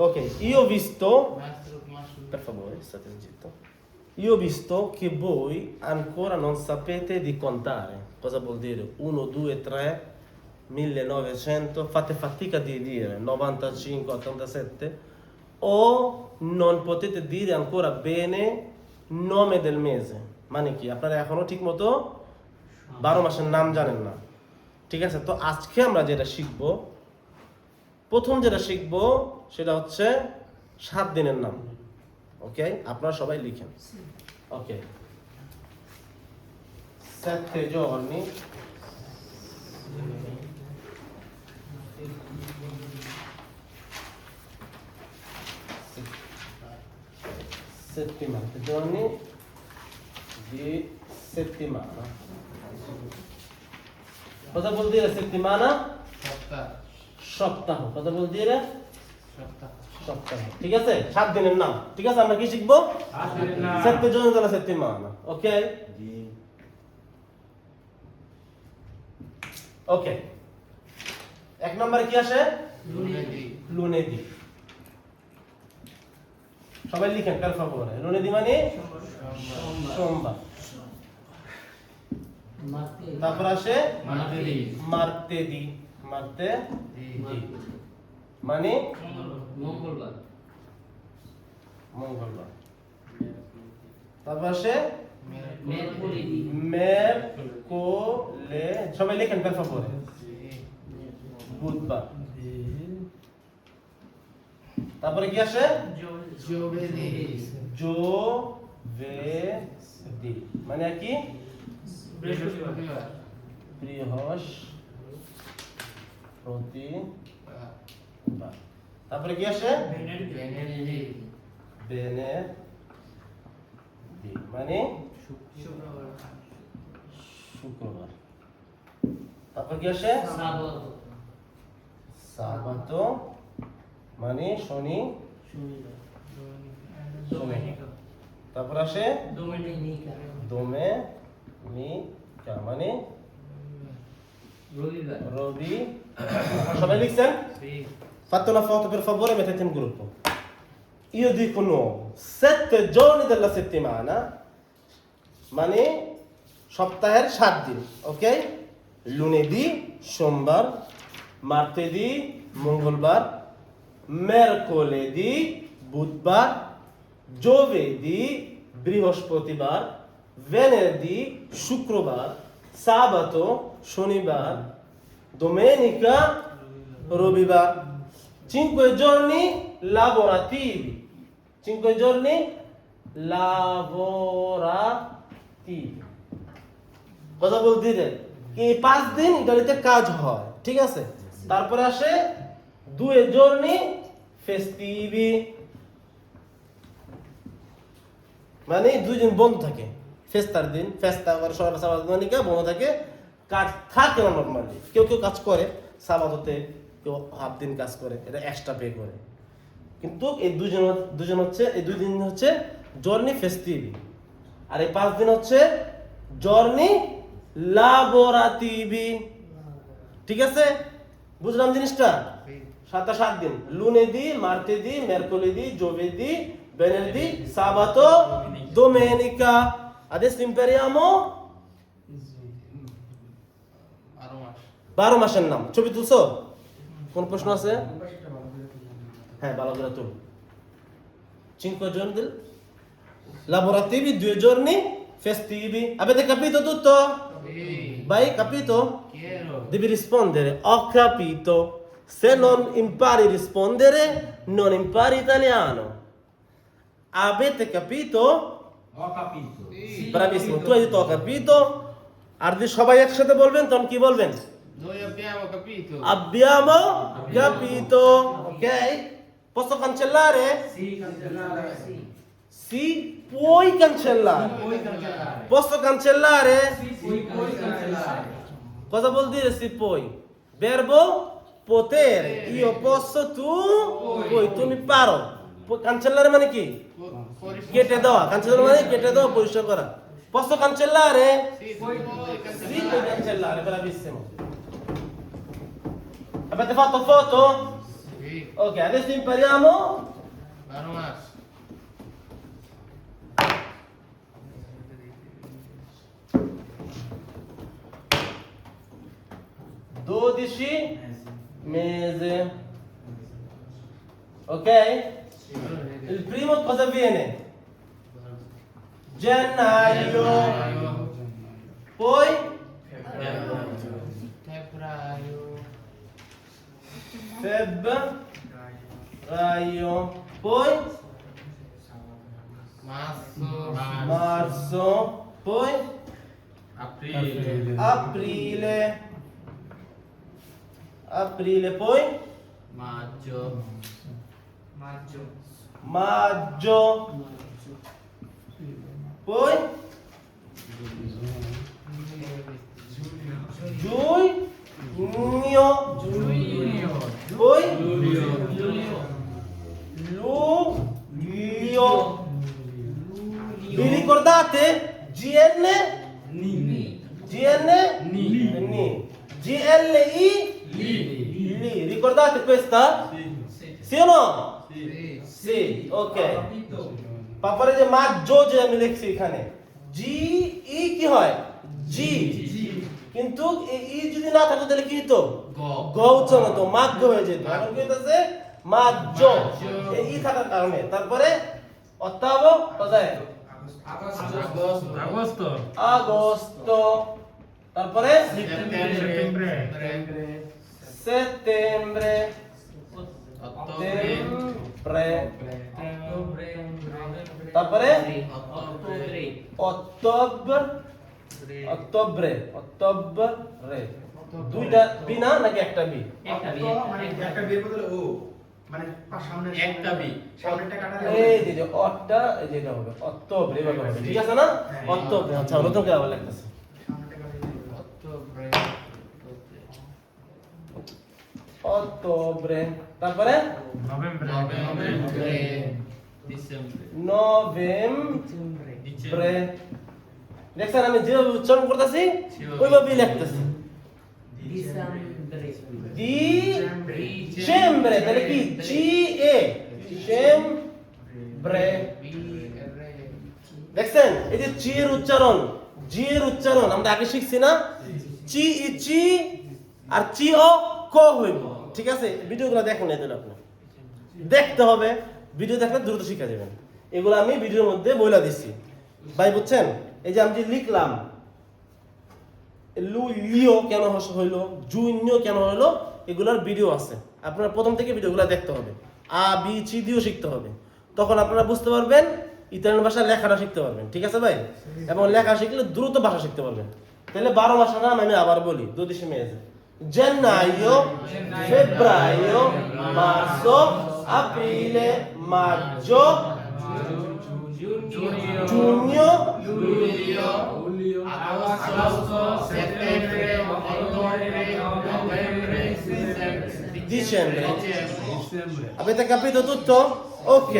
Ok, io ho visto, per favore, state zitto. Io ho visto che voi ancora non sapete di contare. Cosa vuol dire? 1, 2, 3, 1900. Fate fatica di dire 95, 87. O non potete dire ancora bene nome del mese. মানে কি আপনারা এখনো ঠিকমতো 12 মাসের নাম জানেন না। ঠিক আছে, তো আজকে আমরা যেটা শিখব, প্রথম যেটা শিখব সেটা হচ্ছে 7 দিনের নাম। ওকে, আপনারা সবাই লিখেন। ওকে, 7 giorni settimana, 7 giorni di settimana. Cosa vuol dire settimana? সপ্তাহ। কথা বল দিয়ে সপ্তাহ। ঠিক আছে, 7 দিনের নাম। ঠিক আছে, আমরা কি শিখবো? 7 giorni della settimana. Ok? ওকে, এক নম্বরে কি আসে? lunedì। সবাই লিখেন per favore। lunedì মানে সোমবার। তারপর আসে martedì। মানে মঙ্গলবার। তারপর আসে mercoledì। সবাই লিখেন per favore। বুধবার। তারপরে কি আসে? giovedì মানে কি? বৃহস্পতিবার। তারপরে কি আসে? venerdì মানে শুক্রবার। তারপর কি আসে? সাবাতো মানে শনিবার। তারপর আসে domenica মানে রবিবার। সবাই লিখছেন? Fate una foto per favore e mettete in gruppo. Io dico nuovo, 7 giorni della settimana মানে সপ্তাহের 7 দিন। ওকে, lunedì সোমবার, martedì মঙ্গলবার, mercoledì বুধবার, giovedì বৃহস্পতিবার, venerdì শুক্রবার, sabato শনিবার, domenica রবিবার। 5 giorni lavorativi। 5 giorni lavorativi। কথা বলতে দেন কি 5 দিন ইতালিতে কাজ হয়। ঠিক আছে, তারপরে আসে 2 giorni festivi মানে 2 দিন বন্ধ থাকে। ফেস্তার দিন, ফেস্তা আর সাবাত মানিকা বন্ধ থাকে, কাজ থাকে না নরমালি। কেউ কাজ করে সাবাততে, কেউ হাফ দিন কাজ করে, এটা এক্সট্রা পে করে। কিন্তু এই দুজন হচ্ছে, এই 2 দিন হচ্ছে জর্নি ফেস্টিভি, আর এই 5 দিন হচ্ছে জর্নি লাবোরাটিভি। ঠিক আছে, বুঝলাম জিনিসটা? 7 দিন, lunedì, martedì, mercoledì, giovedì, venerdì, sabato, domenica. Adesso impariamo 12 মাসের নাম। ছবি তুলছো? কোন প্রশ্ন আছে? হ্যাঁ, ভালো করে তুল। 5 giorni lavorativi, 2 giorni festivi. Avete capito tutto? Vai, capito? Devi rispondere ho capito. Se non impari a rispondere non impari italiano. Avete capito? Ho capito. Bravissimo, tu hai detto ho capito। আর যদি সবাই একসাথে বলবেন তখন কি বলবেন? Noi abbiamo capito. Abbiamo capito. Ok? Posso cancellare? Sì, cancellare. Sì, puoi cancellare. Puoi cancellare. Posso cancellare? Sì, puoi cancellare. Cosa vuol dire si puoi? Verbo potere. Io posso, tu puoi. Tu mi paro. Cancellare মানে কি? কেটে দেওয়া। cancellare মানে কেটে দেওয়া, পরিষ্কার করা। Posso cancellare? Sì, puoi Sì, puoi cancellare, bravissimo. Avete fatto foto? Sì. Ok, adesso impariamo L'anno marzo. 12 mese. Ok? Il primo cosa viene? Gennaio. Poi Febbraio. febbraio. Poi Marzo. marzo. Poi Aprile. aprile. Aprile. Poi Maggio. maggio. Poi giugno. Poi luglio. Vi ricordate? GN? GN? Ni. GLI? Li. Ricordate questa? Sì o no? Sì. Ok. তারপরে যে মাঝ্য যে আমি লিখছি এখানে জি ই কি হয় জি কিন্তু এই ই যদি না থাকতো তাহলে কি হতো গ উচ্চারণ হতো মাঝ্য হয়ে যেত এখন কি হইতাছে মাঝ্য এই ই থাকার কারণে তারপরে অক্টোবর কোথায় Agosto. আগস্ট তারপরে Settembre. সেপ্টেম্বরে তারপরে অক্টোবরে দুইটা বি না নাকি একটা বি একটা বিয়ের বদলে ও মানে সামনে একটা বি। সামনেটা কাটা এই যে অটটা এই যে এটা হবে অক্টোবর এভাবে হবে ঠিক আছে না অক্টোবর আচ্ছা নতুন করে আবার লিখতেছি অক্টোবরে তারপরে Novembre. নভেম্বরে দেখছেন আমি যেভাবে উচ্চারণ করতেছি ওইভাবেই লিখতেছি ডিসেম্বরে তাহলে কি জি এ ডিসেম্বরে দেখছেন এই যে চি এর উচ্চারণ জি এর উচ্চারণ আমরা আগে শিখছি না চি ই চি আর চি ও ক হইব ঠিক আছে ভিডিওগুলো দেখুন এদের আপনি দেখতে হবে ভিডিও দেখলে দ্রুত শিখে যাবেন এগুলো আমি ভিডিওর মধ্যে বইলা দিচ্ছি ভাই বুঝছেন এই যে আমি যে লিখলাম লিও কেন হইলো জুনিও কেন হইলো এগুলোর ভিডিও আছে আপনারা প্রথম থেকে ভিডিওগুলো দেখতে হবে আ বি সি দিও শিখতে হবে তখন আপনারা বুঝতে পারবেন ইতালিয়ান ভাষা লেখাটা শিখতে পারবেন ঠিক আছে ভাই এবং লেখা শিখলে দ্রুত ভাষা শিখতে পারবেন তাহলে 12 মাসের নাম আমি আবার বলি 12 mesi gennaio febbraio marzo aprile maggio giugno Agosto, settembre, ottobre, novembre, dicembre avete capito tutto? Ok